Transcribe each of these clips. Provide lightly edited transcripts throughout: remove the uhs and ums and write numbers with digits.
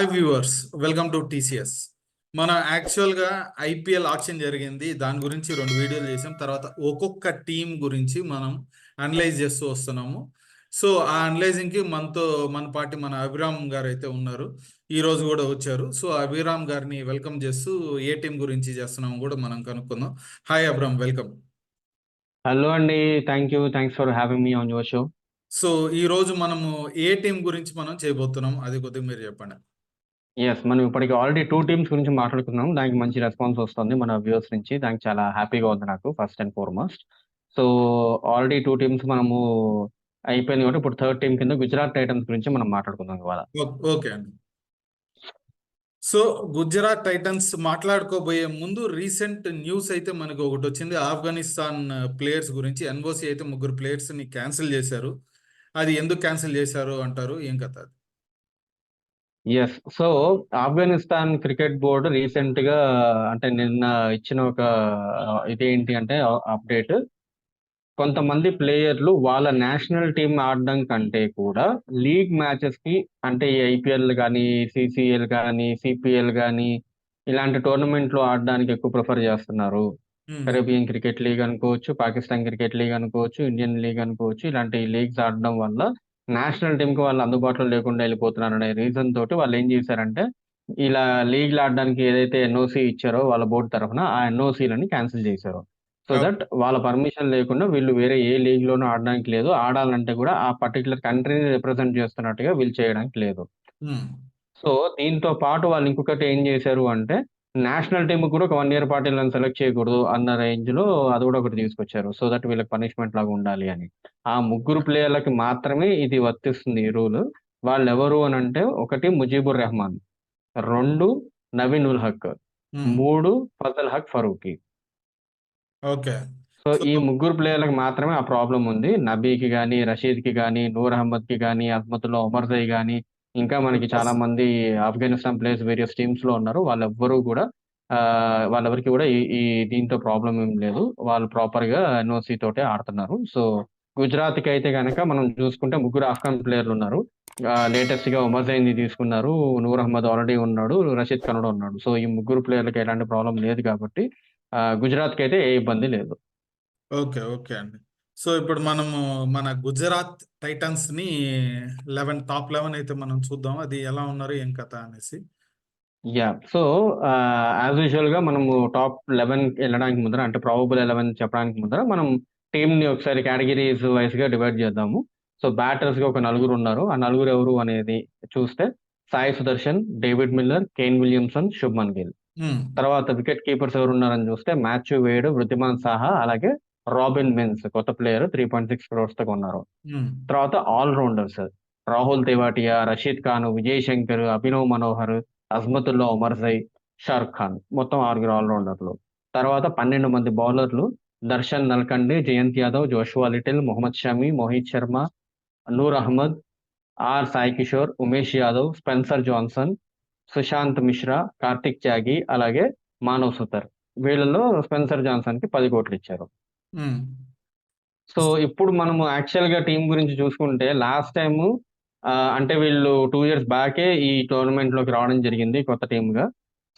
Hi viewers, welcome to TCS. మన యాక్చువల్గా IPL auction జరిగింది. దాని గురించి 2 వీడియోలు చేసాం. తర్వాత ఒక్కొక్క టీం గురించి మనం అనలైజ్ చేస్తూ వస్తున్నాము. సో ఆ అనలైజింగ్కి మన పార్టీ మన అభిరామ్ గారు అయితే ఉన్నారు. ఈ రోజు కూడా వచ్చారు. సో అభిరామ్ గారిని వెల్కమ్ చేస్తూ ఏ టీం గురించి చేస్తున్నాము కూడా మనం కనుక్కుందాం. Hi Abhiram, welcome. హలో అండి. Thanks for having me on your show. So ఈ రోజు మనము ఏ టీం గురించి మనం చేయబోతున్నాం, అది కొద్దిగా మీరు చెప్పండి. మనం ఇప్పటికి ఆల్రెడీ 2 టీమ్స్ గురించి మాట్లాడుకున్నాం. దానికి మంచి రెస్పాన్స్ వస్తుంది మన వ్యూవర్స్ నుంచి. దానికి చాలా హ్యాపీగా ఉంది నాకు first and foremost. So already 2 teams మనము అయిపోయింది కాబట్టి ఇప్పుడు థర్డ్ టీమ్ కింద గుజరాత్ టైటన్స్ గురించి మనం మాట్లాడుకుందాం ఇవాళ. ఓకే అండి. సో గుజరాత్ టైటన్స్ మాట్లాడుకోబోయే ముందు రీసెంట్ న్యూస్ అయితే మనకు ఒకటి వచ్చింది. ఆఫ్ఘనిస్తాన్ ప్లేయర్స్ గురించి. ఎన్ఓసి అయితే 3 ప్లేయర్స్ని క్యాన్సిల్ చేశారు. అది ఎందుకు క్యాన్సిల్ చేశారు అంటారు, ఏం కథ అది? So Afghanistan cricket board recent గా అంటే నిన్న ఇచ్చిన ఒక ఇదేంటి అంటే అప్డేట్, కొంతమంది ప్లేయర్లు వాళ్ళ నేషనల్ టీం ఆడడం కంటే కూడా లీగ్ మ్యాచెస్ కి, అంటే ఈ ఐపీఎల్ కానీ, సిసిఎల్ కానీ, సిపిఎల్ కానీ ఇలాంటి టోర్నమెంట్లు ఆడడానికి ఎక్కువ ప్రిఫర్ చేస్తున్నారు. ఉమ్, కరేబియన్ క్రికెట్ లీగ్ అనుకోవచ్చు, పాకిస్తాన్ క్రికెట్ లీగ్ అనుకోవచ్చు, ఇండియన్ లీగ్ అనుకోవచ్చు. ఇలాంటి లీగ్స్ ఆడడం వల్ల నేషనల్ టీంకి వాళ్ళు అందుబాటులో లేకుండా వెళ్ళిపోతున్నారు అనే రీజన్ తోటి వాళ్ళు ఏం చేశారంటే, ఇలా లీగ్లు ఆడడానికి ఏదైతే ఎన్ఓసి ఇచ్చారో వాళ్ళ బోర్డు తరఫున ఆ ఎన్ఓసీలని క్యాన్సిల్ చేశారు. సో దట్ వాళ్ళ పర్మిషన్ లేకుండా వీళ్ళు వేరే ఏ లీగ్ లోనూ ఆడడానికి లేదు. ఆడాలంటే కూడా ఆ పర్టికులర్ కంట్రీని రిప్రజెంట్ చేస్తున్నట్టుగా వీళ్ళు చేయడానికి లేదు. ఉమ్, సో దీంతో పాటు వాళ్ళు ఇంకొకటి ఏం చేశారు అంటే, నేషనల్ టీమ్ కూడా ఒక 1 year పాటు వీళ్ళని సెలెక్ట్ చేయకూడదు అన్న రేంజ్ లో అది కూడా ఒకటి తీసుకొచ్చారు. సో దట్ వీళ్ళకి పనిష్మెంట్ లాగా ఉండాలి అని. ఆ 3 ప్లేయర్లకి మాత్రమే ఇది వర్తిస్తుంది ఈ రూల్. వాళ్ళు ఎవరు అని అంటే, 1 ముజీబుర్ రెహమాన్, 2 నవీన్ ఉల్ హక్, ఉమ్, 3 Fazal Haq Farooqi. Okay. So so ఈ 3 ప్లేయర్లకు మాత్రమే ఆ ప్రాబ్లం ఉంది. నబీకి గానీ, రషీద్‌కి గానీ, నూర్ అహ్మద్‌కి గానీ, అజ్మతుల్లా ఒమర్‌జై గానీ, ఇంకా మనకి చాలా మంది ఆఫ్ఘనిస్తాన్ ప్లేయర్స్ వేరియస్ టీమ్స్‌లో ఉన్నారు. వాళ్ళెవ్వరూ కూడా వాళ్ళెవరికీ కూడా ఈ ఈ దీంతో ప్రాబ్లమ్ ఏం లేదు. వాళ్ళు ప్రాపర్‌గా ఎన్ఓసీ తోటే ఆడుతున్నారు. సో గుజరాత్‌కి అయితే గనక మనం చూసుకుంటే 3 ఆఫ్ఘన్ ప్లేయర్లున్నారు. లేటెస్ట్‌గా ఒమర్‌జైని తీసుకున్నారు. నూర్ అహ్మద్ ఆల్రెడీ ఉన్నాడు. రషీద్ ఖాన్ కూడా ఉన్నాడు. సో ఈ 3 ప్లేయర్లకి ఎలాంటి ప్రాబ్లమ్ లేదు కాబట్టి గుజరాత్‌కైతే ఏ ఇబ్బంది లేదు. ఓకే, ఓకే అండి. సో ఇప్పుడు మనము మన గుజరాత్ టైటన్స్ ని టాప్ 11 అయితే మనం చూద్దాం, అది ఎలా ఉన్నారు, ఏం కథ అనేసి. సో యాజ్ యూజువల్ గా మనము టాప్ 11 వెళ్ళడానికి ముందర, అంటే ప్రాబబుల్ 11 చెప్పడానికి ముందర, మనం టీమ్ ని ఒకసారి కేటగిరీస్ వైస్ గా డివైడ్ చేద్దాము. సో బ్యాటర్స్ గా ఒక 4 ఉన్నారు. ఆ 4 ఎవరు అనేది చూస్తే, Sai Sudarshan, David Miller, Kane Williamson, Shubman Gill. ఉమ్, తర్వాత వికెట్ కీపర్స్ ఎవరు ఉన్నారని చూస్తే, మాథ్యూ వేడ్, వృద్ధిమాన్ సాహా, అలాగే రాబిన్ మిన్స్, కొత్త ప్లేయర్ 3.6 crores తో కొన్నారు. ఉమ్, తర్వాత ఆల్ రౌండర్స్, రాహుల్ తెవాటియా, రషీద్ ఖాన్, విజయ్ శంకర్, అభినవ్ మనోహర్, అజ్మతుల్లా ఒమర్జై, షారుఖ్ ఖాన్, మొత్తం 6 ఆల్ రౌండర్లు. తర్వాత 12 మంది బౌలర్లు, Darshan Nalkande, Jayant Yadav, Joshua Little, Mohammed Shami, Mohit Sharma, Noor Ahmad, R Sai Kishore, Umesh Yadav, Spencer Johnson, Sushant Mishra, Kartik Tyagi, అలాగే మానవ్ సుతర్. వీళ్ళలో స్పెన్సర్ జాన్సన్ కి 10 కోట్లు ఇచ్చారు. ఉమ్, సో ఇప్పుడు మనము యాక్చువల్ గా టీం గురించి చూసుకుంటే, లాస్ట్ టైం అంటే వీళ్ళు 2 years బ్యాకే ఈ టోర్నమెంట్ లోకి రావడం జరిగింది కొత్త టీమ్ గా.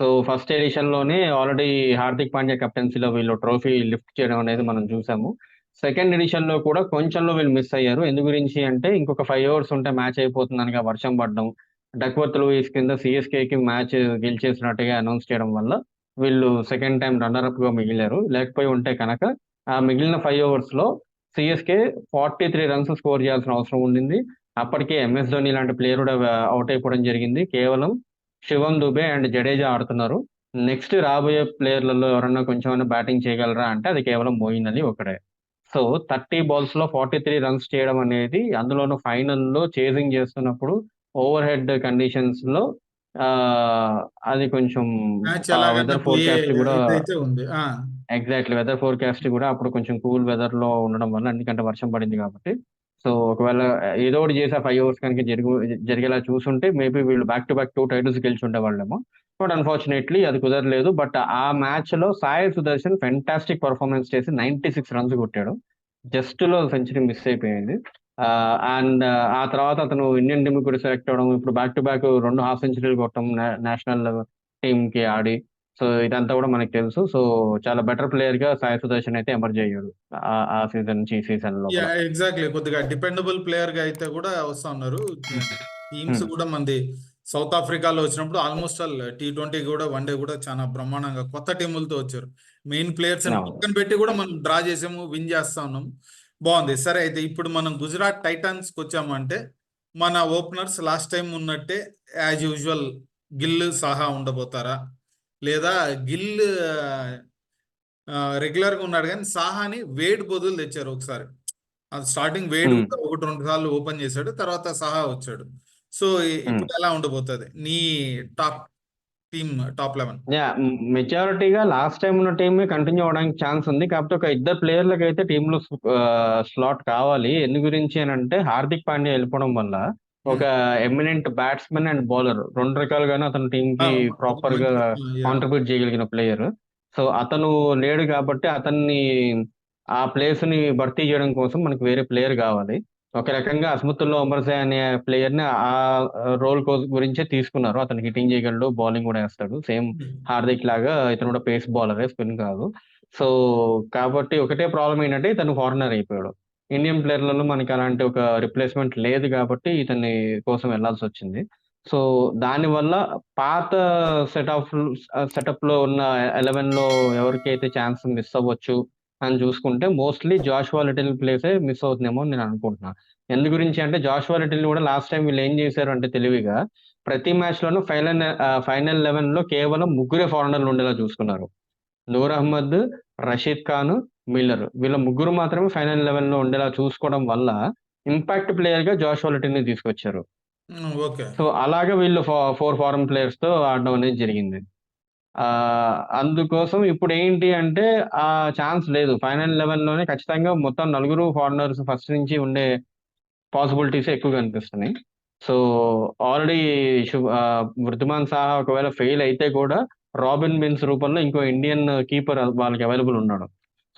సో ఫస్ట్ ఎడిషన్ లోనే ఆల్రెడీ హార్దిక్ పాండ్యా కెప్టెన్సీలో వీళ్ళు ట్రోఫీ లిఫ్ట్ చేయడం అనేది మనం చూసాము. సెకండ్ ఎడిషన్ లో కూడా కొంచెంలో వీళ్ళు మిస్ అయ్యారు. ఎందు గురించి అంటే, ఇంకొక 5 hours ఉంటే మ్యాచ్ అయిపోతుందనగా వర్షం పడడం, డక్వర్త్ లూయిస్ కింద సిఎస్కే కి మ్యాచ్ గెలిచేసినట్టుగా అనౌన్స్ చేయడం వల్ల వీళ్ళు సెకండ్ టైం రన్నర్ అప్ గా మిగిలారు. లేకపోయి ఉంటే కనుక ఆ మిగిలిన 5 overs లో సిఎస్కే 43 runs స్కోర్ చేయాల్సిన అవసరం ఉండింది. అప్పటికే ఎంఎస్ ధోని లాంటి ప్లేయర్ కూడా అవుట్ అయిపోవడం జరిగింది. కేవలం శివం దుబే అండ్ జడేజా ఆడుతున్నారు. నెక్స్ట్ రాబోయే ప్లేయర్లలో ఎవరన్నా కొంచెం బ్యాటింగ్ చేయగలరా అంటే అది కేవలం మోయిన్ అలీ ఒకడే. సో 30 balls లో 43 runs చేయడం అనేది, అందులోనూ ఫైనల్లో చేజింగ్ చేస్తున్నప్పుడు ఓవర్ హెడ్ కండిషన్స్ లో, ఆ అది కొంచెం మ్యాచ్ ఎలాగైనా వెదర్ పోయే ఫోర్కాస్ట్ కూడా, ఇదైతే ఉంది. ఎగ్జాక్ట్లీ వెదర్ ఫోర్కాస్ట్ కూడా అప్పుడు కొంచెం కూల్ వెదర్ లో ఉండడం వల్ల, ఎందుకంటే వర్షం పడింది కాబట్టి. సో ఒకవేళ ఏదో ఒకటి చేసి ఆ 5 hours కనుక జరిగేలా చూసుంటే మేబీ వీళ్ళు బ్యాక్ టు బ్యాక్ 2 titles గెలిచి ఉండేవాళ్ళేమో. బట్ అన్ఫార్చునేట్లీ అది కుదరలేదు. బట్ ఆ మ్యాచ్ లో సాయి సుదర్శన్ ఫెంటాస్టిక్ పర్ఫార్మెన్స్ చేసి 96 runs కొట్టాడు. జస్ట్ లో సెంచరీ మిస్ అయిపోయింది. అండ్ ఆ తర్వాత అతను ఇండియన్ టీమ్ కూడా సెలెక్ట్ అవ్వడం, ఇప్పుడు బ్యాక్ టు బ్యాక్ 2 హాఫ్ సెంచరీలు కొట్టడం నేషనల్ టీమ్ కి ఆడి. సో ఇదంతా కూడా మనకు తెలుసు. సో చాలా బెటర్ ప్లేయర్ గా సాయి సుదర్శన్ అయితే ఎమర్జ్ అయ్యాడు ఆ సీజన్ నుంచి ఈ సీజన్ లోపల. ఎగ్జాక్ట్లీ, కొద్దిగా డిపెండబుల్ ప్లేయర్ గా అయితే కూడా వస్తా ఉన్నారు. టీమ్స్ ఉమ్, కూడా మంది సౌత్ ఆఫ్రికాలో వచ్చినప్పుడు ఆల్మోస్ట్ ఆల్ T20 కూడా వన్డే కూడా చాలా బ్రహ్మాండంగా కొత్త టీములతో వచ్చారు. మెయిన్ ప్లేయర్స్ అని అవును. పక్కన పెట్టి కూడా మనం డ్రా చేసాము, విన్ చేస్తా ఉన్నాం. బాగుంది. సరే, అయితే ఇప్పుడు మనం గుజరాత్ టైటాన్స్ కి వచ్చామంటే మన ఓపెనర్స్ లాస్ట్ టైం ఉన్నట్టే యాజ్ యూజువల్ గిల్, సాహా ఉండబోతారా, లేదా గిల్ రెగ్యులర్ గా ఉన్నాడు కానీ సాహాని వేడ్ బదులు తెచ్చారు ఒకసారి. అది స్టార్టింగ్ వేడ్ ఉమ్, కూడా 1-2 సార్లు ఓపెన్ చేశాడు, తర్వాత సహా వచ్చాడు. సో ఉమ్. ఇప్పుడు ఎలా ఉండబోతుంది నీ టాప్ టీమ్, టాప్ 11? యా, మెజారిటీగా లాస్ట్ టైం ఉన్న టీమే కంటిన్యూ అవడానికి ఛాన్స్ ఉంది. కాకపోతే ఒక ఇద్దరు ప్లేయర్లకు అయితే టీంలో స్లాట్ కావాలి. ఎందు గురించి అని అంటే హార్దిక్ పాండ్యా వెళ్ళిపోవడం వల్ల ఒక ఎమినెంట్ బ్యాట్స్మెన్ అండ్ బౌలర్ రెండు రకాలుగానే అతని టీం కి ఒక ప్రాపర్ గా మంచి కాంట్రిబ్యూట్ చేయగలిగిన ప్లేయర్. సో అతను లేడు కాబట్టి అతన్ని ఆ ప్లేస్ ని భర్తీ చేయడం కోసం మనకి వేరే ప్లేయర్ కావాలి. ఒక రకంగా అస్మతుల్లా ఉమర్జే అనే ప్లేయర్ ని ఆ రోల్ గురించే తీసుకున్నారు. అతను హిట్టింగ్ చేయగలడు, బౌలింగ్ కూడా వేస్తాడు. సేమ్ హార్దిక్ లాగా ఇతను కూడా పేస్ బౌలరే, స్పిన్ కాదు. సో కాబట్టి ఒకటే ప్రాబ్లం ఏంటంటే ఇతను ఫారినర్ అయిపోయాడు. ఇండియన్ ప్లేయర్లలో మనకి అలాంటి ఒక రిప్లేస్మెంట్ లేదు కాబట్టి ఇతని కోసం వెళ్లాల్సి వచ్చింది. సో దానివల్ల పాత సెటప్ లో ఉన్న 11 లో ఎవరికైతే ఛాన్స్ మిస్ అవ్వచ్చు అని చూసుకుంటే మోస్ట్లీ జాషువా లిటిల్ ప్లేసే మిస్ అవుతుందేమో అని నేను అనుకుంటున్నా. ఎందు గురించి అంటే జాషువా లిటిల్ కూడా లాస్ట్ టైం వీళ్ళు ఏం చేశారు అంటే తెలివిగా ప్రతి మ్యాచ్ లోనూ ఫైనల్ 11 లో కేవలం ముగ్గురే ఫారినర్లు ఉండేలా చూసుకున్నారు. నూర్ అహ్మద్, రషీద్ ఖాన్, మిల్లర్ వీళ్ళ ముగ్గురు మాత్రమే ఫైనల్ 11 లో ఉండేలా చూసుకోవడం వల్ల ఇంపాక్ట్ ప్లేయర్ గా జాషువా లిటిల్ ని తీసుకొచ్చారు. ఓకే. సో అలాగా వీళ్ళు 4 ఫారెన్ ప్లేయర్స్ తో ఆడడం అనేది జరిగింది. అందుకోసం ఇప్పుడు ఏంటి అంటే ఆ ఛాన్స్ లేదు. ఫైనల్ 11 లోనే ఖచ్చితంగా మొత్తం నలుగురు ఫారినర్స్ ఫస్ట్ నుంచి ఉండే పాసిబిలిటీస్ ఎక్కువ కనిపిస్తున్నాయి. సో ఆల్రెడీ వృద్ధిమాన్ సాహా ఒకవేళ ఫెయిల్ అయితే కూడా రాబిన్ బిన్స్ రూపంలో ఇంకో ఇండియన్ కీపర్ వాళ్ళకి అవైలబుల్ ఉన్నాడు.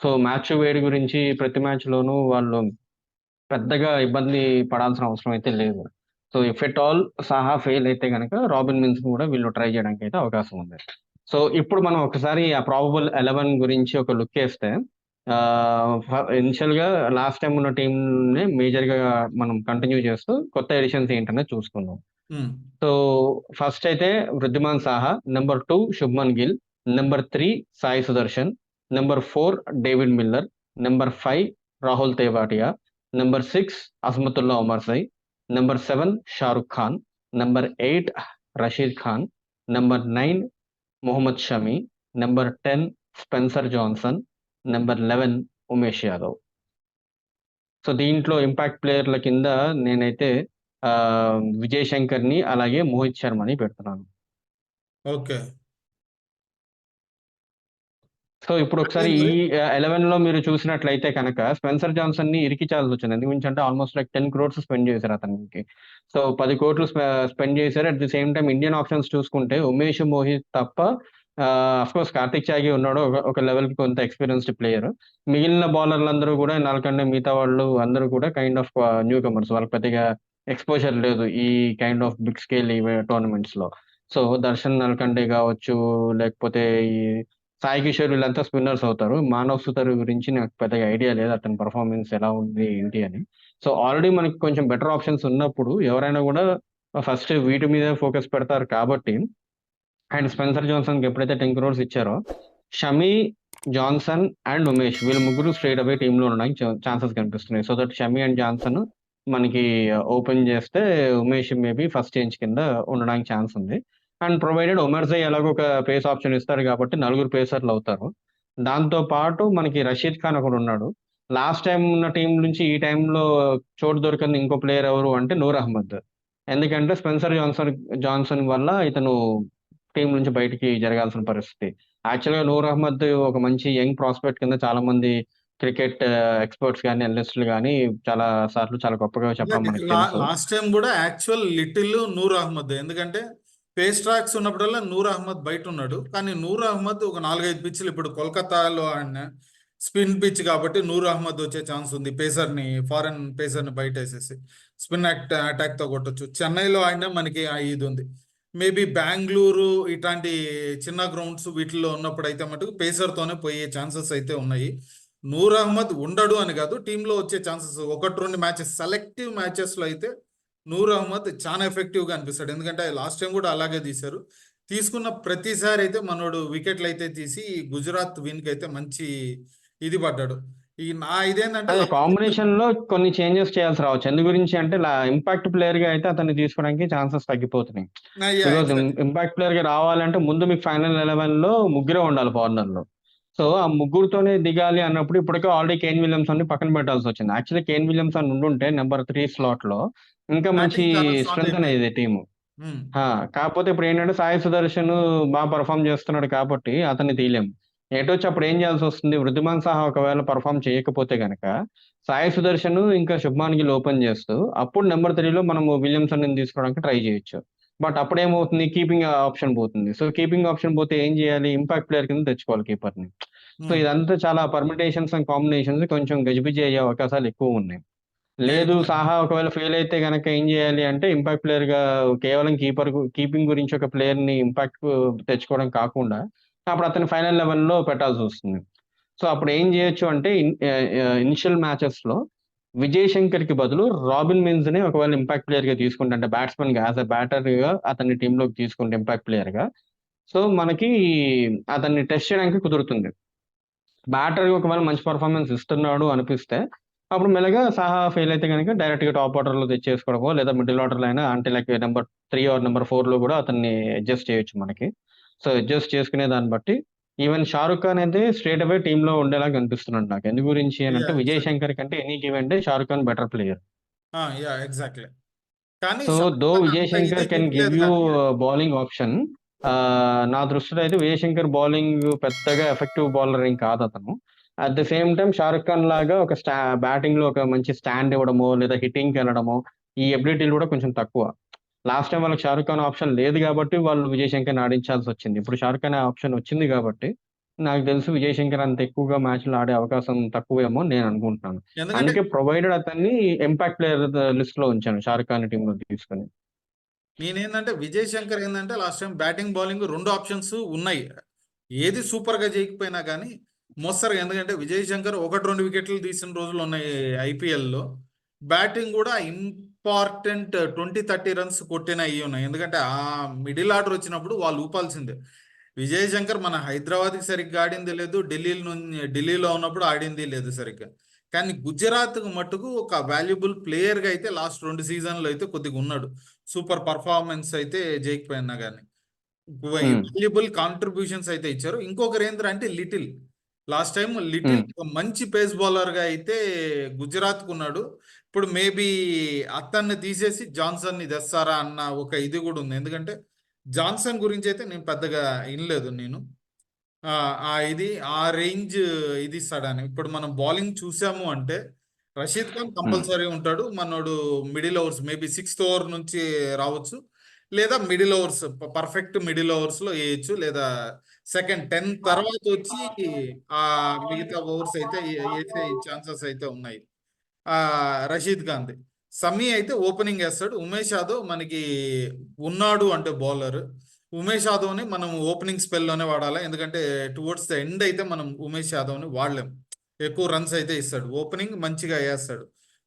సో మ్యాచ్ వేడి గురించి ప్రతి మ్యాచ్ లోనూ వాళ్ళు పెద్దగా ఇబ్బంది పడాల్సిన అవసరం అయితే లేదు. So if at all Saha fail అయితే గనక రాబిన్ మిన్స్ కూడా వీళ్ళు ట్రై చేయడానికి అయితే అవకాశం ఉంది. సో ఇప్పుడు మనం ఒకసారి ఆ ప్రాబబుల్ 11 గురించి ఒక లుక్ వేస్తే ఇనిషియల్ గా లాస్ట్ టైం ఉన్న టీం ని మేజర్ గా మనం కంటిన్యూ చేస్తూ కొత్త ఎడిషన్స్ ఏంటనేది చూసుకుందాం. సో ఫస్ట్ అయితే Wriddhiman Saha, number 2 Shubman Gill, number 3 Sai Sudarshan, number 4 David Miller, number 5 Rahul Tewatia, number 6 Azmatullah Omarzai, number 7 Shahrukh Khan, number 8 Rashid Khan, number 9 Mohammed Shami, number 10 Spencer Johnson, number 11 Umesh Yadav. So దీంట్లో ఇంపాక్ట్ ప్లేయర్ల కింద నేనైతే విజయ్ శంకర్ ని అలాగే మోహిత్ శర్మని పెడుతున్నాను. ఓకే. సో ఇప్పుడు ఒకసారి ఈ 11 లో మీరు చూసినట్లయితే కనుక స్పెన్సర్ జాన్సన్ ని ఇరికించాల్సి వచ్చింది. ఎందుకంటే ఆల్మోస్ట్ లైక్ 10 crores స్పెండ్ చేశారు అతనికి. సో 10 కోట్లు స్పెండ్ చేశారు. At the same time Indian options చూసుకుంటే ఉమేష్, మోహిత్ తప్ప అఫ్ కోర్స్ కార్తిక్ త్యాగి ఉన్నాడు, ఒక లెవెల్ కి కొంత ఎక్స్పీరియన్స్డ్ ప్లేయర్. మిగిలిన బౌలర్లందరూ కూడా నాలుకంటే మిగతా వాళ్ళు అందరూ కూడా కైండ్ ఆఫ్ న్యూ కమర్స్. వాళ్ళకి పెద్దగా ఎక్స్పోజర్ లేదు ఈ kind of big scale tournaments లో. సో దర్శన్ నల్కండే కావచ్చు, లేకపోతే ఈ సాయి కిషోర్ వీళ్ళంతా స్పిన్నర్స్ అవుతారు. మానవ్ సుతర్ గురించి నాకు పెద్దగా ఐడియా లేదు, అతని పర్ఫార్మెన్స్ ఎలా ఉంది ఏంటి అని. సో ఆల్రెడీ మనకి కొంచెం బెటర్ ఆప్షన్స్ ఉన్నప్పుడు ఎవరైనా కూడా ఫస్ట్ వీటి మీద ఫోకస్ పెడతారు కాబట్టి, అండ్ స్పెన్సర్ జాన్సన్ కి ఎప్పుడైతే 10 crores ఇచ్చారో షమి, జాన్సన్ అండ్ ఉమేష్ వీళ్ళ ముగ్గురు స్ట్రైట్ అవే టీమ్ లో ఉండడానికి ఛాన్సెస్ కనిపిస్తున్నాయి. So that Shami and Johnson మనకి ఓపెన్ చేస్తే ఉమేష్ మేబీ ఫస్ట్ చేంజ్ కింద ఉండడానికి ఛాన్స్ ఉంది. అండ్ ప్రొవైడెడ్ ఉమర్జై ఎలాగో ఒక పేస్ ఆప్షన్ ఇస్తారు కాబట్టి నలుగురు పేసర్లు అవుతారు. దాంతో పాటు మనకి రషీద్ ఖాన్ ఒకడు ఉన్నాడు. లాస్ట్ టైం ఉన్న టీం నుంచి ఈ టైంలో చోటు దొరికింది ఇంకో ప్లేయర్ ఎవరు అంటే నూర్ అహ్మద్. ఎందుకంటే స్పెన్సర్ జాన్సన్ వల్ల ఇతను టీం నుంచి బయటికి జరగాల్సిన పరిస్థితి. యాక్చువల్ గా నూర్ అహ్మద్ ఒక మంచి యంగ్ ప్రాస్పెక్ట్ కింద చాలా మంది క్రికెట్ ఎక్స్పర్ట్స్ కానీ అనలిస్టులు కానీ చాలా సార్లు చాలా గొప్పగా చెప్పడం మనకి తెలుసు. లాస్ట్ టైం కూడా యాక్చువల్ లిటిల్ నూర్ అహ్మద్, ఎందుకంటే పేస్ ట్రాక్స్ ఉన్నప్పుడల్లా నూర్ అహ్మద్ బయట ఉన్నాడు. కానీ నూర్ అహ్మద్ ఒక 4-5 పిచ్లు ఇప్పుడు కోల్కతాలో ఆడిన స్పిన్ పిచ్ కాబట్టి నూర్ అహ్మద్ వచ్చే ఛాన్స్ ఉంది. ఫారెన్ పేసర్ని బయట వేసేసి స్పిన్ అటాక్తో కొట్టొచ్చు. చెన్నైలో అయినా మనకి ఇది ఉంది. మేబీ బెంగళూరు ఇట్లాంటి చిన్న గ్రౌండ్స్ వీటిల్లో ఉన్నప్పుడు అయితే మటుకు పేసర్తోనే పోయే ఛాన్సెస్ అయితే ఉన్నాయి. నూర్ అహ్మద్ ఉండడు అని కాదు, టీంలో వచ్చే ఛాన్సెస్ ఒకటి రెండు మ్యాచెస్, సెలెక్టివ్ మ్యాచెస్లో అయితే నూర్ అహ్మద్ చాలా ఎఫెక్టివ్గా అనిపిస్తాడు. ఎందుకంటే లాస్ట్ టైం కూడా అలాగే తీశారు. తీసుకున్న ప్రతిసారి అయితే మనోడు వికెట్లు అయితే తీసి గుజరాత్ విన్కి అయితే మంచి ఇది పడ్డాడు. ఈ నా ఇదేంటంటే అదే లాస్ట్ కాంబినేషన్ లో కొన్ని చేంజెస్ చేయాల్సి రావచ్చు. ఎందు గురించి అంటే ఇంపాక్ట్ ప్లేయర్ గా అయితే అతన్ని తీసుకోవడానికి ఛాన్సెస్ తగ్గిపోతున్నాయి. Because exactly. ఇంపాక్ట్ ప్లేయర్ గా రావాలంటే ముందు మీకు ఫైనల్ 11 లో ముగ్గురే ఉండాలి ఫారినర్ లో. సో ఆ ముగ్గురుతోనే దిగాలి అన్నప్పుడు ఇప్పటికే ఆల్రెడీ కేన్ విలియమ్సన్ ని పక్కన పెట్టాల్సి వచ్చింది. యాక్చువల్లీ కేన్ విలియమ్సన్ ఉండుంటే నెంబర్ 3 స్లాట్ లో ఇంకా మంచి బ్యాటింగ్ చాలా స్ట్రాంగ్ స్ట్రెంత్ అయిపోయింది. అనేది టీము. ఉమ్. కాకపోతే ఇప్పుడు ఏంటంటే సాయి సుదర్శన్ బాగా పర్ఫామ్ చేస్తున్నాడు కాబట్టి అతన్ని తీయలేము. ఎటొచ్చి అప్పుడు ఏం చేయాల్సి వస్తుంది, వృద్ధిమాన్ సాహా ఒకవేళ పర్ఫామ్ చేయకపోతే గనక సాయి సుదర్శన్ ఇంకా శుభ్మాన్ గిల్ ఓపెన్ చేస్తూ అప్పుడు నెంబర్ 3లో మనము విలియమ్సన్ ని తీసుకోవడానికి ట్రై చేయొచ్చు. బట్ అప్పుడు ఏమవుతుంది, కీపింగ్ ఆప్షన్ పోతుంది. సో కీపింగ్ ఆప్షన్ పోతే ఏం చేయాలి, ఇంపాక్ట్ ప్లేయర్ కింద తెచ్చుకోవాలి కీపర్ ని. సో ఉమ్. ఇదంతా చాలా పర్మిటేషన్స్ అండ్ కాంబినేషన్స్ కొంచెం గజిబిజి అయ్యే అవకాశాలు ఎక్కువ ఉన్నాయి. లేదు ఎగ్జాక్ట్లీ. సాహా ఒకవేళ ఫెయిల్ అయితే గనక ఏం చేయాలి అంటే ఇంపాక్ట్ ప్లేయర్ గా కేవలం కీపింగ్ గురించి ఒక ప్లేయర్ ని ఇంపాక్ట్ తెచ్చుకోవడం కాకుండా అప్పుడు అతని ఫైనల్ లెవెల్ లో పెట్టాల్సి వస్తుంది. సో అప్పుడు ఏం చేయొచ్చు అంటే ఇనిషియల్ మ్యాచెస్ లో విజయ్ శంకర్ కి బదులు రాబిన్ మిన్స్ ని ఒకవేళ ఇంపాక్ట్ ప్లేయర్ గా తీసుకుంటే, అంటే బ్యాట్స్మెన్ గా యాజ్ అ బ్యాటర్ గా అతన్ని టీంలోకి తీసుకుంటే ఇంపాక్ట్ ప్లేయర్ గా, సో మనకి అతన్ని టెస్ట్ చేయడానికి కుదురుతుంది. బ్యాటర్ ఒకవేళ మంచి పర్ఫార్మెన్స్ ఇస్తున్నాడు అనిపిస్తే అప్పుడు మెల్లగా సాహా ఫెయిల్ అయితే కనుక డైరెక్ట్ గా టాప్ ఆర్డర్ లో తెచ్చేసుకోవడమో లేదా మిడిల్ ఆర్డర్ లో అయినా, అంటే లైక్ నెంబర్ 3 ఆర్ నెంబర్ 4 లో కూడా అతన్ని అడ్జస్ట్ చేయొచ్చు మనకి. సో అడ్జస్ట్ చేసుకునే దాన్ని బట్టి ఈవెన్ షారుఖ్ ఖాన్ అయితే స్ట్రేట్ అవే టీమ్ లో ఉండేలా కనిపిస్తున్నాడు నాకు. ఎందు గురించి అని అంటే విజయ్ ఎగ్జాక్ట్లీ. శంకర్ కంటే ఎనీ గివ్ అంటే Shahrukh Khan better player. Exactly. కానీ సో దో షారుఖ్ ఖాన్ విజయ్ అంత ఇది శంకర్ కెన్ గివ్ చూపించలేదు యూ కానీ. Bowling option. నా దృష్టిలో అయితే విజయ్ శంకర్ బౌలింగ్ పెద్దగా ఎఫెక్టివ్ బౌలర్ ఏం కాదు అతను. At the same time Shahrukh Khan లాగా ఒక బ్యాటింగ్ లో ఒక మంచి స్టాండ్ ఇవ్వడమో లేదా హిట్టింగ్ వెళ్ళడమో ఈ ఎబిలిటీలు కూడా కొంచెం తక్కువ. లాస్ట్ టైం వాళ్ళకి షారుఖ్ ఖాన్ ఆప్షన్ లేదు కాబట్టి వాళ్ళు విజయ్ శంకర్ ఆడించాల్సి వచ్చింది. ఇప్పుడు షారుఖ్ ఖాన్ ఆప్షన్ వచ్చింది కాబట్టి నాకు తెలుసు విజయ్ శంకర్ అంత ఎక్కువగా మ్యాచ్లు ఆడే అవకాశం తక్కువేమో అని నేను అనుకుంటున్నాను. ఎందుకంటే అందుకే ప్రొవైడెడ్ అతన్ని ఇంపాక్ట్ ప్లేయర్ లిస్ట్ లో ఉంచాను షారుఖ్ ఖాన్ టీంలో తీసుకొని. నేనేందంటే విజయ్ శంకర్ ఏంటంటే లాస్ట్ టైం బ్యాటింగ్ బౌలింగ్ రెండు ఆప్షన్స్ ఉన్నాయి. ఏది సూపర్ గా చేయకపోయినా కానీ మోస్తరుగా, ఎందుకంటే విజయ్ శంకర్ ఒకటి రెండు వికెట్లు తీసిన రోజులు ఉన్నాయి ఐపీఎల్లో. బ్యాటింగ్ కూడా ఇంపార్టెంట్ 20-30 రన్స్ కొట్టిన అయ్యి ఉన్నాయి. ఎందుకంటే ఆ మిడిల్ ఆర్డర్ వచ్చినప్పుడు వాళ్ళు ఊపాల్సిందే. విజయ్ శంకర్ మన హైదరాబాద్కి సరిగ్గా ఆడింది లేదు, ఢిల్లీలో ఉన్నప్పుడు ఆడింది లేదు సరిగ్గా. కానీ గుజరాత్కు మట్టుకు ఒక వాల్యుబుల్ ప్లేయర్గా అయితే లాస్ట్ 2 సీజన్లు అయితే కొద్దిగా ఉన్నాడు. సూపర్ పర్ఫార్మెన్స్ అయితే చేయకపోయినా కానీ ఉమ్, వాల్యుబుల్ కాంట్రిబ్యూషన్స్ అయితే ఇచ్చారు. ఇంకొకరు ఏంటంటే లిటిల్, లాస్ట్ టైం లిటిల్ ఉమ్. ఒక మంచి పేస్ బౌలర్గా అయితే గుజరాత్కు ఉన్నాడు. ఇప్పుడు మేబీ అతన్ని తీసేసి జాన్సన్ని తెస్తారా అన్న ఒక ఇది కూడా ఉంది. ఎందుకంటే జాన్సన్ గురించి అయితే నేను పెద్దగా వినలేదు నేను. ఆ ఇది ఆ రేంజ్ ఇది ఇస్తాడని. ఇప్పుడు మనం బౌలింగ్ చూసాము అంటే రషీద్ ఖాన్ ఉమ్. కంపల్సరీ ఉంటాడు. మనోడు middle overs maybe 6th over నుంచి రావచ్చు, లేదా middle overs perfect middle overs లో వేయచ్చు, లేదా సెకండ్ 10 తర్వాత వచ్చి ఆ మిగతా ఓవర్స్ అయితే వేసే ఛాన్సెస్ అయితే ఉన్నాయి. ఆ రషీద్ ఖాన్ది. సమీ అయితే ఓపెనింగ్ వేస్తాడు. ఉమేష్ యాదవ్ మనకి ఉన్నాడు అంటే బౌలర్. ఉమేష్ యాదవ్ని మనం ఓపెనింగ్ స్పెల్లోనే వాడాలి. ఎందుకంటే టువర్డ్స్ ద ఎండ్ అయితే మనం ఉమేష్ యాదవ్ని వాడలేం. ఎక్కువ రన్స్ అయితే ఇస్తాడు, ఓపెనింగ్ మంచిగా వేస్తాడు.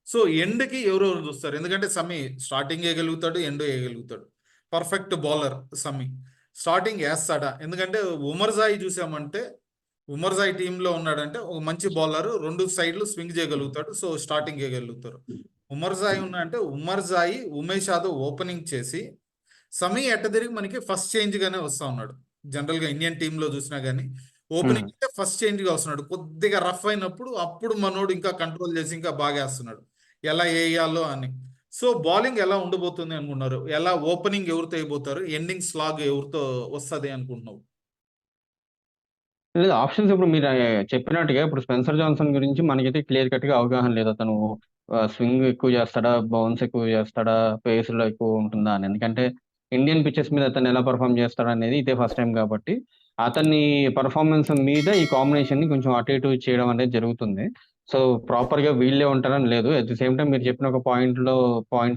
సో ఎండ్కి ఎవరెవరు చూస్తారు, ఎందుకంటే సమీ స్టార్టింగ్ వేయగలుగుతాడు, ఎండ్ వేయగలుగుతాడు. పర్ఫెక్ట్ బౌలర్ సమీ. స్టార్టింగ్ వేస్తాడా, ఎందుకంటే ఉమర్ జాయి చూసామంటే ఉమర్ జాయి టీంలో ఉన్నాడంటే ఒక మంచి బౌలర్, రెండు సైడ్లు స్వింగ్ చేయగలుగుతాడు. సో స్టార్టింగ్ చేయగలుగుతారు. ఉమర్ జాయి ఉన్నాడంటే ఉమర్ జాయి ఉమేష్ యాదవ్ ఓపెనింగ్ చేసి సమీ ఎట్ట తిరిగి మనకి ఫస్ట్ చేంజ్ గానే వస్తా ఉన్నాడు. జనరల్ గా ఇండియన్ టీమ్ లో చూసినా గానీ ఉమ్. ఓపెనింగ్ అంటే ఫస్ట్ చేంజ్ గా వస్తున్నాడు. కొద్దిగా రఫ్ అయినప్పుడు అప్పుడు మనోడు ఇంకా కంట్రోల్ చేసి ఇంకా బాగా వేస్తున్నాడు ఎలా వేయాలో అని. సో బౌలింగ్ ఎలా ఉండబోతుంది అనుకున్నారు, ఎలా ఓపెనింగ్ ఎవరితో అయిపోతారు, ఎండింగ్ స్లాగ్ ఎవరితో వస్తుంది అనుకుంటున్నావు? లేదు ఆప్షన్స్ ఇప్పుడు మీరు చెప్పినట్టుగా ఇప్పుడు స్పెన్సర్ జాన్సన్ గురించి మనకైతే క్లియర్ కట్ గా అవగాహన లేదు. అతను స్వింగ్ ఎక్కువ చేస్తాడా, బౌన్స్ ఎక్కువ చేస్తాడా, పేస్ లో ఎక్కువ ఉంటుందా అని. ఎందుకంటే ఇండియన్ పిచెస్ మీద అతను ఎలా పర్ఫామ్ చేస్తాడా అనేది ఇదే ఫస్ట్ టైం కాబట్టి అతని పర్ఫార్మెన్స్ మీద ఈ కాంబినేషన్ ని కొంచెం అటు ఇటు చేయడం అనేది జరుగుతుంది. సో ప్రాపర్ గా వీళ్ళే ఉంటారని లేదు. అట్ ది సేమ్ టైం మీరు చెప్పిన ఒక పాయింట్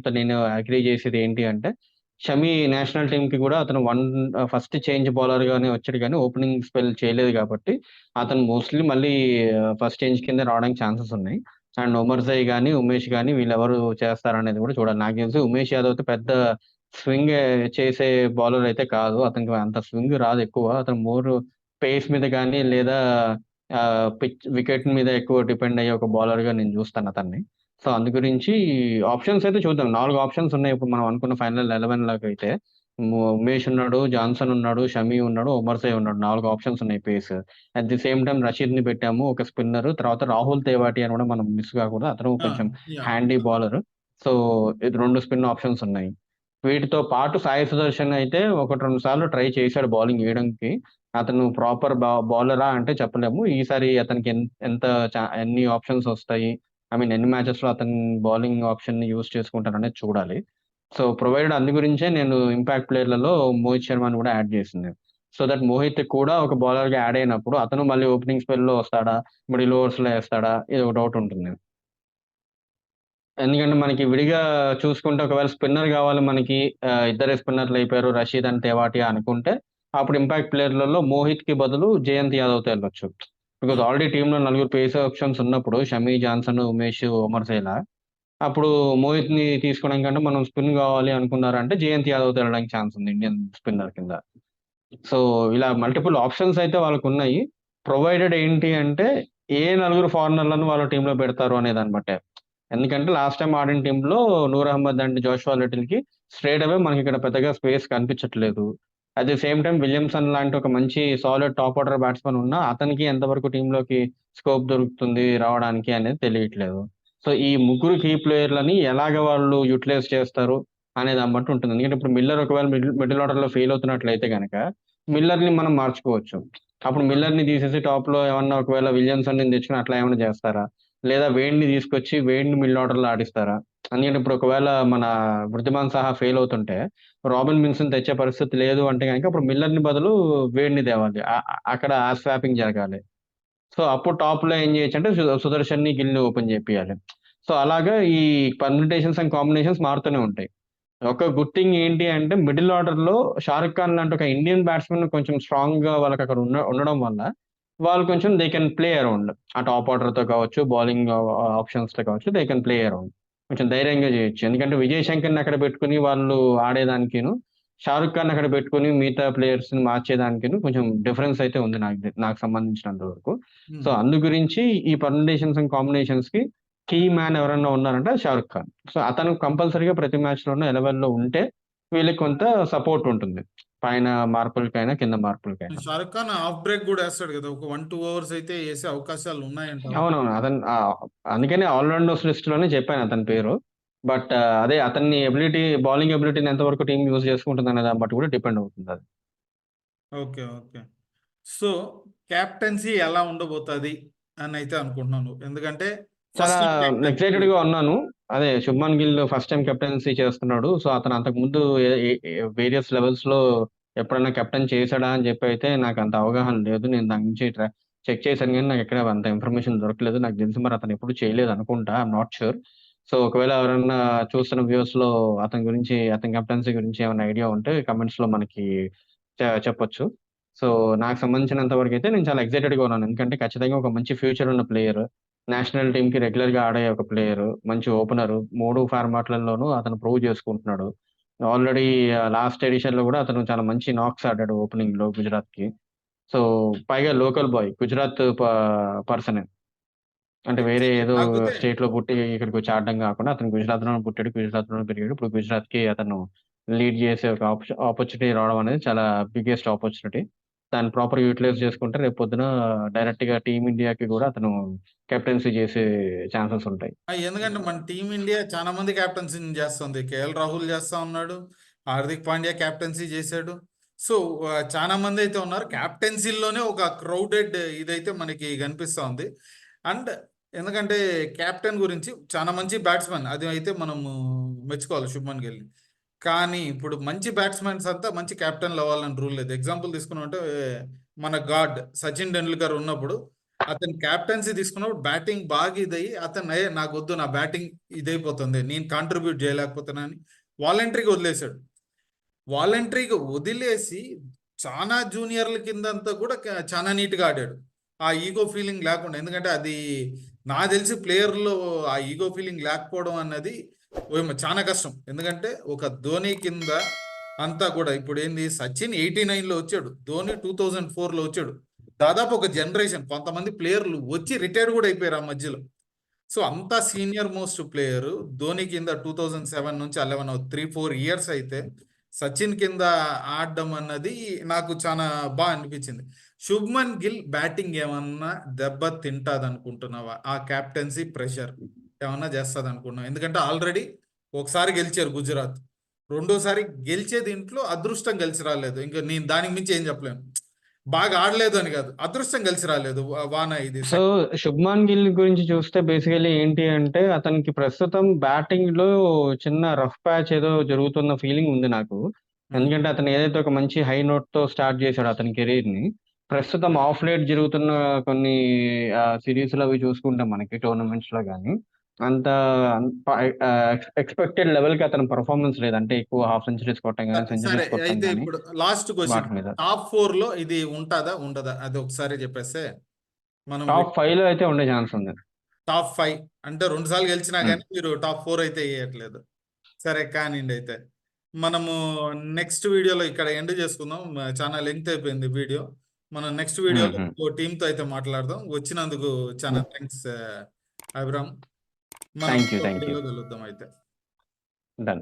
తో నేను అగ్రీ చేసేది ఏంటి అంటే, షమి నేషనల్ టీమ్ కి కూడా అతను ఫస్ట్ చేంజ్ బౌలర్ గానే వచ్చాడు కానీ ఓపెనింగ్ స్పెల్ చేయలేదు కాబట్టి అతను మోస్ట్లీ మళ్ళీ ఫస్ట్ చేంజ్ కింద రావడానికి ఛాన్సెస్ ఉన్నాయి. అండ్ ఉమర్జై గానీ, ఉమేష్ గానీ వీళ్ళెవరు చేస్తారనేది కూడా చూడాలి. నాకు తెలిసి ఉమేష్ యాదవ్ అయితే పెద్ద స్వింగ్ చేసే బౌలర్ అయితే కాదు. అతనికి అంత స్వింగ్ రాదు ఎక్కువ. అతను మోర్ పేస్ మీద గానీ లేదా వికెట్ మీద ఎక్కువ డిపెండ్ అయ్యే ఒక బౌలర్‌గా నేను చూస్తాను అతన్ని. సో అందు గురించి ఆప్షన్స్ అయితే చూద్దాం. 4 ఆప్షన్స్ ఉన్నాయి. ఇప్పుడు మనం అనుకున్న ఫైనల్ 11 లాగైతే. ఉమేష్ ఉన్నాడు, జాన్సన్ ఉన్నాడు, షమి ఉన్నాడు, ఉమర్‌సై ఉన్నాడు. 4 ఆప్షన్స్ ఉన్నాయి pace. At the same time రషీద్‌ని పెట్టాము. ఒక స్పిన్నర్. తర్వాత రాహుల్ తేవాటి అని కూడా మనం మిస్ కాకూడదు. అతను ఆ! కొంచెం యాహ్! Handy bowler. సో ఇది 2 స్పిన్ ఆప్షన్స్ ఉన్నాయి. వీటితో పాటు సాయి సుదర్శన్ అయితే 1, 2 సార్లు ట్రై చేశాడు బౌలింగ్ ఏయడానికి. అతను ప్రాపర్ బౌలరా అంటే చెప్పలేము. ఈసారి అతనికి ఎంత ఎన్ని ఆప్షన్స్ వస్తాయి? ఐ మీన్ ఎన్ని మ్యాచెస్‌లో అతను బౌలింగ్ ఆప్షన్‌ని యూజ్ చేసుకుంటారనేది చూడాలి. సో ప్రొవైడెడ్ అందు గురించే నేను ఇంపాక్ట్ ప్లేయర్‌లలో మోహిత్ శర్మని కూడా యాడ్ చేసింది. సో దట్ మోహిత్ కూడా ఒక బౌలర్‌గా యాడ్ అయినప్పుడు అతను మళ్ళీ ఓపెనింగ్ స్పెల్‌లో వస్తాడా? మిడిల్ ఓవర్స్‌లో ఏస్తాడా? ఇది ఒక డౌట్ ఉంటుంది. ఎందుకంటే మనకి విడిగా చూసుకుంటే ఒకవేళ స్పిన్నర్ గావాలి మనకి ఇద్దరే స్పిన్నర్‌లు అయిపోయారు. రషీద్ అండ్ తెవాటియా అనుకుంటే, అప్పుడు ఇంపాక్ట్ ప్లేయర్‌లలో మోహిత్‌కి బదులు జయంత్ యాదవ్‌తో ఎళ్ళొచ్చు. బికాజ్ హ్మ్. ఆల్రెడీ టీమ్‌లో నలుగురు పేస్ ఆప్షన్స్ ఉన్నప్పుడు షమీ, జాన్సన్, ఉమేష్, ఉమర్ సైలా అప్పుడు మోహిత్‌ని తీసుకోవడం కంటే మనం స్పిన్ గావాలి అనుకున్నారంటే జయంత్ యాదవ్‌తో ఎళ్ళడానికి ఛాన్స్ ఉంది ఇండియన్ స్పిన్నర్ కింద. సో, ఇలా మల్టిపుల్ ఆప్షన్స్ అయితే వాళ్ళకున్నాయి. ప్రొవైడెడ్ ఏంటి అంటే, ఏ నలుగురు ఫారినర్‌లను వాళ్ళ టీమ్‌లో పెడతారు అనే దాన్ని బట్టే. ఎందుకంటే లాస్ట్ టైమ్ ఆడిన టీమ్‌లో నూర్ అహ్మద్ అండ్ జోషువా లిటిల్‌కి స్ట్రెయిట్ అవే మనకిక్కడ పెద్దగా స్పేస్ కనిపించట్లేదు. At the same time Williamson లాంటి ఒక మంచి సాలిడ్ టాప్ ఆర్డర్ బ్యాట్స్‌మన్ ఉన్నా, అతనికి ఎంతవరకు టీమ్‌లోకి స్కోప్ దొరుకుతుంది రావడానికి అనేది తెలియట్లేదు. సో, ఈ ముగ్గురు కీ ప్లేయర్‌లని ఎలాగ వాళ్ళు యుటిలైజ్ చేస్తారు అనే దాన్ని బట్టి ఉంటుంది. ఎందుకంటే ఇప్పుడు మిల్లర్ ఒకవేళ మిడిల్ ఆర్డర్‌లో ఫెయిల్ అవుతున్నట్లయితే గనక, మిల్లర్‌ని మనం మార్చుకోవచ్చు. అప్పుడు ఆ! మిల్లర్‌ని తీసేసి టాప్‌లో ఏమన్నా ఒకవేళ విలియమ్సన్‌ని తెచ్చుకొని అట్లా ఏమన్నా చేస్తారా? లేదా వేడ్‌ని తీసుకొచ్చి వేడ్‌ని మిడిల్ ఆర్డర్‌లో ఆడిస్తారా? ఎందుకంటే ఇప్పుడు ఒకవేళ మన వృద్ధిమాన్ సాహా ఫెయిల్ అవుతుంటే, రాబిన్ విన్సన్ తెచ్చే పరిస్థితి లేదు అంటే గనక అప్పుడు మిల్లర్‌ని బదులు వేడ్‌ని తేవాలి. అక్కడ ఆ స్వాపింగ్ జరగాలి. సో, అప్పుడు టాప్‌లో ఏం చేయొచ్చంటే సుదర్శన్‌ని, గిల్‌ని ఓపెన్ చేపియాలి. సో, అలాగా ఈ పర్ముటేషన్స్ అండ్ కాంబినేషన్స్ మారుతూనే ఉంటాయి. ఒక గుడ్ థింగ్ ఏంటి అంటే మిడిల్ ఆర్డర్‌లో 'షారుఖ్ ఖాన్' లాంటి ఒక ఇండియన్ బ్యాట్స్‌మన్ కొంచెం స్ట్రాంగ్‌గా వాళ్ళకక్కడ ఉండడం వల్ల, వాళ్ళు కొంచెం దే కెన్ ప్లే అరౌండ్. ఆ టాప్ ఆర్డర్‌తో కావచ్చు, బౌలింగ్ ఆప్షన్స్‌తో కావచ్చు, దే కెన్ ప్లే అరౌండ్. కొంచెం ధైర్యంగా చేయొచ్చు. ఎందుకంటే విజయ్ శంకర్‌ని అక్కడ పెట్టుకొని వాళ్ళు ఆడేదానికిను, 'షారుఖ్ ఖాన్' అక్కడ పెట్టుకొని మిగతా ప్లేయర్స్‌ని మార్చేదానికిను కొంచెం డిఫరెన్స్ అయితే ఉంది నాకు సంబంధించినంత వరకు. సో, హ్మ్. అందు గురించి ఈ పర్ముటేషన్స్ అండ్ కాంబినేషన్స్‌కి కీ మ్యాన్ ఎవరన్నా ఉన్నారంటే అది 'షారుఖ్ ఖాన్.' సో, అతను కంపల్సరీగా ప్రతి మ్యాచ్‌లోనూ 11లో ఉంటే వీళ్ళకి కొంత సపోర్ట్ ఉంటుంది. పైన మార్పులకైనా, కింద మార్పులకైనా. 'షారుఖ్ ఖాన్' హాఫ్ బ్రేక్ గూడా ఏస్తాడు గదా! ఒక 1, 2 ఓవర్స్ అయితే ఏసే అవకాశాలు ఉన్నాయంటావా? అవునవును. అందుకనే ఆల్ రౌండర్స్ లిస్ట్‌లోనే చెప్పాను అతని పేరు. బట్ అదే అతని బౌలింగ్ ఎబిలిటీని ఎంతవరకు టీమ్ యూజ్ చేసుకుంటుందనే దాన్ని బట్టి కూడా డిపెండ్ అవుతుందది. ఓకే. ఓకే. సో, కెప్టెన్సీ ఎలా ఉండబోతది అనైతే అనుకుంటున్నాను. ఎందుకంటే చాలా ఫస్ట్ టైమ్ కెప్టెన్ ఇప్పుడు. ఎక్సైటెడ్‌గా ఉన్నాను. అదే Shubman Gill first time captaincy చేస్తున్నాడు. సో, అతను అంతకుముందు ఎ ఎ ఎ వేరియస్ లెవెల్స్‌లో ఎప్పుడన్నా కెప్టెన్ చేసాడా అని చెప్పైతే నాకంత అవగాహన లేదు. నేను దాని గురించి చెక్ చేశాను గానీ నాకెక్కడ అంత ఇన్ఫర్మేషన్ దొరకలేదు. నాకు తెలిసి మరి అతను ఎప్పుడు చేయలేదనుకుంటా. I am not sure. So, ఒకవేళ ఎవరన్నా చూస్తున్న వ్యూవర్స్‌లో అతని కెప్టెన్సీ గురించి ఏమన్నా ఐడియా ఉంటే కామెంట్స్‌లో మనకి చెప్పొచ్చు. సో, నాకు సంబంధించినంత వరకైతే నేను చాలా ఎక్సైటెడ్‌గా ఉన్నాను. ఎందుకంటే ఖచ్చితంగా ఒక మంచి ఫ్యూచర్ ఉన్న ప్లేయర్. నేషనల్ టీమ్‌కి రెగ్యులర్‌గా ఆడే ఒక ప్లేయరు. మంచి ఓపెనరు. 3 ఫార్మాట్‌లలోనూ అతను ప్రూవ్ చేసుకుంటున్నాడు. ఆల్రెడీ లాస్ట్ ఎడిషన్‌లో గూడా అతను చాలా మంచి నాక్స్ ఆడాడు ఓపెనింగ్‌లో గుజరాత్‌కి. సో, పైగా లోకల్ బాయ్. గుజరాత్ పర్సనే. అంటే వేరే ఎగ్జాక్ట్‌లీ. ఏదో కాకపోతే స్టేట్‌లో పుట్టి ఇక్కడికొచ్చి ఆడడం గాకుండా అతను గుజరాత్‌లోనే పుట్టాడు. గుజరాత్‌లోనే పెరిగాడు. ఇప్పుడు గుజరాత్‌కి అతను లీడ్ చేసే ఒక ఆపర్చునిటీ రావడం అనేది చాలా బిగ్గెస్ట్ ఆపర్చునిటీ. దాన్ని ప్రాపర్‌గా యుటిలైజ్ చేసుకుంటే రేపొద్దున డైరెక్ట్‌గా టీమ్ ఇండియాకి గూడా అతను కెప్టెన్సీ చేసే ఛాన్సెస్ ఉంటాయి. ఎందుకంటే మన టీమిండియా చాలా మంది కెప్టెన్సీని చేస్తుంది. కేఎల్ రాహుల్ చేస్తా ఉన్నాడు. హార్దిక్ పాండ్యా కెప్టెన్సీ చేశాడు. సో, చాలా మంది అయితే ఉన్నారు. కెప్టెన్సీల్లోనే ఒక క్రౌడెడ్ ఇదైతే మనకి కనిపిస్తా ఉంది. అండ్ ఎందుకంటే కెప్టెన్ గురించి చాలా మంచి బ్యాట్స్‌మెన్. అది అయితే మనము మెచ్చుకోవాలి శుభ్మన్ గిల్‌ని. కానీ ఇప్పుడు మంచి బ్యాట్స్‌మెన్స్ అంతా మంచి కెప్టెన్‌లు అవ్వాలని రూల్ లేదు. ఎగ్జాంపుల్ తీసుకున్నామంటే మన గాడ్ సచిన్ టెండూల్కర్ ఉన్నప్పుడు అతను క్యాప్టెన్సీ తీసుకున్నప్పుడు బ్యాటింగ్ బాగా ఇదయ్యి అతను నాకు వద్దు, నా బ్యాటింగ్ ఇదైపోతుంది, నేను కాంట్రిబ్యూట్ చేయలేకపోతున్నానని వాలంటరీగా వదిలేశాడు. వాలంటరీగా వదిలేసి చాలా జూనియర్ల కింద అంతా కూడా చాలా నీట్గా ఆడాడు, ఆ ఈగో ఫీలింగ్ లేకుండా. ఎందుకంటే అది నాకు తెలిసి ప్లేయర్లో ఆ ఈగో ఫీలింగ్ లేకపోవడం అన్నది చాలా కష్టం. ఎందుకంటే ఒక ధోని కింద అంతా కూడా ఇప్పుడు ఏంది, సచిన్ 89లో వచ్చాడు, ధోని 2004లో వచ్చాడు. దాదాపు ఒక జనరేషన్ కొంతమంది ప్లేయర్లు వచ్చి రిటైర్డ్ కూడా అయిపోయారు ఆ మధ్యలో. సో అంతా సీనియర్ మోస్ట్ ప్లేయర్ ధోని కింద 2007 నుంచి 11 3-4 ఇయర్స్ అయితే సచిన్ కింద ఆడడం అన్నది నాకు చాలా బాగా అనిపించింది. శుభ్మన్ గిల్ బ్యాటింగ్ ఏమన్నా దెబ్బ తింటాది అనుకుంటున్నావా? ఆ క్యాప్టెన్సీ ప్రెషర్ ఏమన్నా చేస్తుంది అనుకుంటున్నావా? ఎందుకంటే ఆల్రెడీ ఒకసారి గెలిచారు గుజరాత్, రెండోసారి గెలిచే దీంట్లో అదృష్టం కలిసి రాలేదు. ఇంకా నేను దానికి మించి ఏం చెప్పలేను. బాగా ఆడలేదు అని కాదు, అదృష్టం కలిసి రాలేదు. వాన ఇది సో శుభ్మాన్ గిల్ గురించి చూస్తే బేసికలీ ఏంటి అంటే అతనికి ప్రస్తుతం బ్యాటింగ్ లో చిన్న రఫ్ ప్యాచ్ ఏదో జరుగుతున్న ఫీలింగ్ ఉంది నాకు. ఎందుకంటే అతను ఏదైతే ఒక మంచి హై నోట్ తో స్టార్ట్ చేశాడు అతని కెరీర్ ని, ప్రస్తుతం ఆఫ్ లేట్ జరుగుతున్న కొన్ని సిరీస్ లో అవి చూసుకుంటాం మనకి టోర్నమెంట్స్ లో కానీ అంత ఎక్స్పెక్టెడ్ లెవెల్ కి అతని పర్ఫార్మెన్స్ లేదు. అంటే ఎక్కువ హాఫ్ సెంచరీస్ కొట్టడం కానీ సరే సెంచరీస్ కొట్టడం అయితే కానీ ఇప్పుడు లాస్ట్ క్వశ్చన్, వాటి మీద. టాప్ 4 లో ఇది ఉంటుందా ఉండదా అది ఒకసారి చెప్పేస్తే మనం. టాప్ 5 లో అయితే ఉండే ఛాన్స్ ఉంది. టాప్ 5 అంటే 2 సార్లు గెలిచినా ఉమ్. కానీ మీరు టాప్ 4 అయితే వేయట్లేదు. సరే కానివ్వండి. అయితే మనము నెక్స్ట్ వీడియోలో ఇక్కడ ఎండ్ చేసుకుందాం, చాలా లెంగ్త్ అయిపోయింది వీడియో. మనం నెక్స్ట్ వీడియోలో ఉమ్. టీంతో అయితే మాట్లాడదాం. వచ్చినందుకు చాలా థ్యాంక్స్ అభిరామ్. మనం థ్యాంక్ యూ. వీడియోలో కలుద్దాం అయితే. డన్.